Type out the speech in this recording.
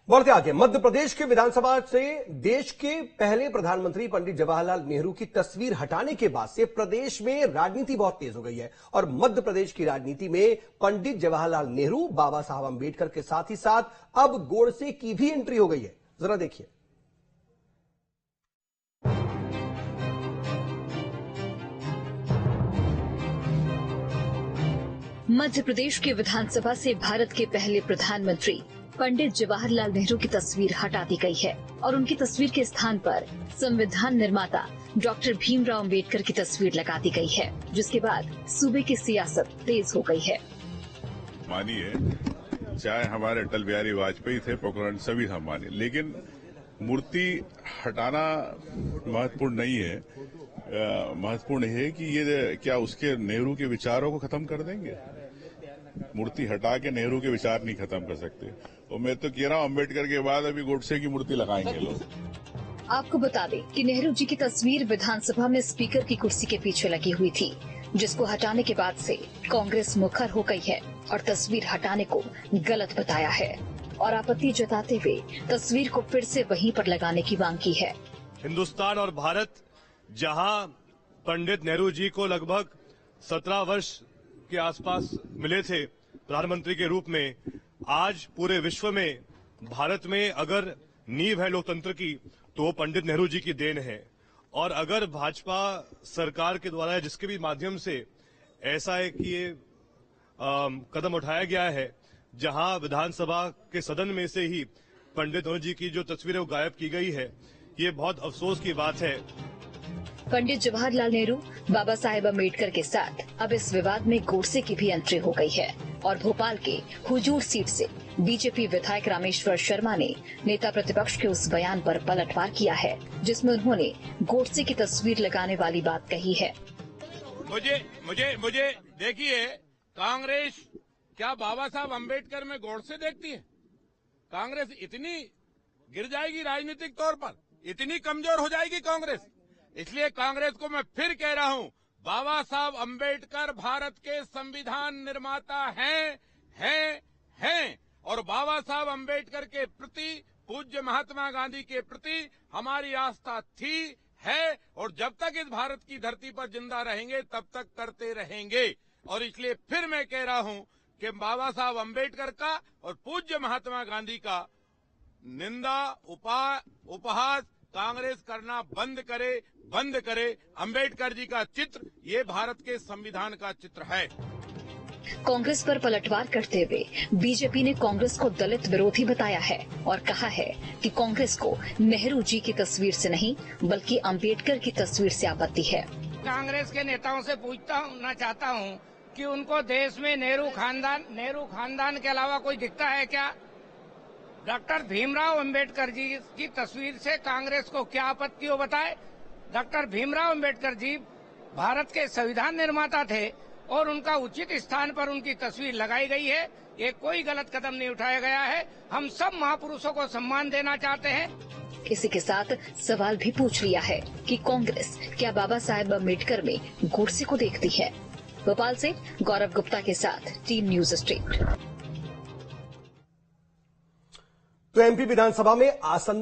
बढ़ते आगे, मध्य प्रदेश के विधानसभा से देश के पहले प्रधानमंत्री पंडित जवाहरलाल नेहरू की तस्वीर हटाने के बाद से प्रदेश में राजनीति बहुत तेज हो गई है और मध्य प्रदेश की राजनीति में पंडित जवाहरलाल नेहरू, बाबा साहब अंबेडकर के साथ ही साथ अब गोडसे की भी एंट्री हो गई है। जरा देखिए। मध्य प्रदेश के विधानसभा से भारत के पहले प्रधानमंत्री पंडित जवाहरलाल नेहरू की तस्वीर हटा दी गई है और उनकी तस्वीर के स्थान पर संविधान निर्माता डॉक्टर भीमराव अंबेडकर की तस्वीर लगा दी गई है, जिसके बाद सूबे की सियासत तेज हो गई है। मानिए, चाहे हमारे अटल बिहारी वाजपेयी थे, पोखरण सभी हम मानिए, लेकिन मूर्ति हटाना महत्वपूर्ण नहीं है। महत्वपूर्ण है कि ये क्या उसके नेहरू के विचारों को खत्म कर देंगे? मूर्ति हटा के नेहरू के विचार नहीं खत्म कर सकते। तो मैं तो कह रहा हूँ, अम्बेडकर के बाद अभी गोडसे की मूर्ति लगाएंगे लोग। आपको बता दें कि नेहरू जी की तस्वीर विधानसभा में स्पीकर की कुर्सी के पीछे लगी हुई थी, जिसको हटाने के बाद से कांग्रेस मुखर हो गई है और तस्वीर हटाने को गलत बताया है और आपत्ति जताते हुए तस्वीर को फिर से वहीं पर लगाने की मांग की है। हिंदुस्तान और भारत, जहां पंडित नेहरू जी को लगभग 17 वर्ष के आसपास मिले थे प्रधानमंत्री के रूप में, आज पूरे विश्व में भारत में अगर नींव है लोकतंत्र की तो वो पंडित नेहरू जी की देन है। और अगर भाजपा सरकार के द्वारा जिसके भी माध्यम से ऐसा है कि ये कदम उठाया गया है जहां विधानसभा के सदन में से ही पंडित नेहरू जी की जो तस्वीर है वो गायब की गई है, ये बहुत अफसोस की बात है। पंडित जवाहरलाल नेहरू, बाबा साहेब अम्बेडकर के साथ अब इस विवाद में गोडसे की भी एंट्री हो गई है और भोपाल के हुजूर सीट से बीजेपी विधायक रामेश्वर शर्मा ने नेता प्रतिपक्ष के उस बयान पर पलटवार किया है, जिसमें उन्होंने गोडसे की तस्वीर लगाने वाली बात कही है। मुझे देखिए, कांग्रेस क्या बाबा साहब अम्बेडकर में गोडसे देखती है? कांग्रेस इतनी गिर जाएगी राजनीतिक तौर पर, इतनी कमजोर हो जाएगी कांग्रेस। इसलिए कांग्रेस को मैं फिर कह रहा हूं, बाबा साहब अम्बेडकर भारत के संविधान निर्माता हैं और बाबा साहब अम्बेडकर के प्रति, पूज्य महात्मा गांधी के प्रति हमारी आस्था थी, है और जब तक इस भारत की धरती पर जिंदा रहेंगे तब तक करते रहेंगे। और इसलिए फिर मैं कह रहा हूं कि बाबा साहब अम्बेडकर का और पूज्य महात्मा गांधी का निंदा, उपहास कांग्रेस करना बंद करे। अंबेडकर जी का चित्र ये भारत के संविधान का चित्र है। कांग्रेस पर पलटवार करते हुए बीजेपी ने कांग्रेस को दलित विरोधी बताया है और कहा है कि कांग्रेस को नेहरू जी की तस्वीर से नहीं बल्कि अंबेडकर की तस्वीर से आपत्ति है। कांग्रेस के नेताओं से पूछना चाहता हूं कि उनको देश में नेहरू खानदान के अलावा कोई दिखता है क्या? डॉक्टर भीमराव अंबेडकर जी की तस्वीर से कांग्रेस को क्या आपत्ति हो बताए? डॉक्टर भीमराव अंबेडकर जी भारत के संविधान निर्माता थे और उनका उचित स्थान पर उनकी तस्वीर लगाई गई है। ये कोई गलत कदम नहीं उठाया गया है। हम सब महापुरुषों को सम्मान देना चाहते हैं। इसी के साथ सवाल भी पूछ लिया है कि कांग्रेस क्या बाबा साहेब अम्बेडकर में गोडसे को देखती है। भोपाल से गौरव गुप्ता के साथ टीम न्यूज स्ट्रीट। तो एमपी विधानसभा में आसन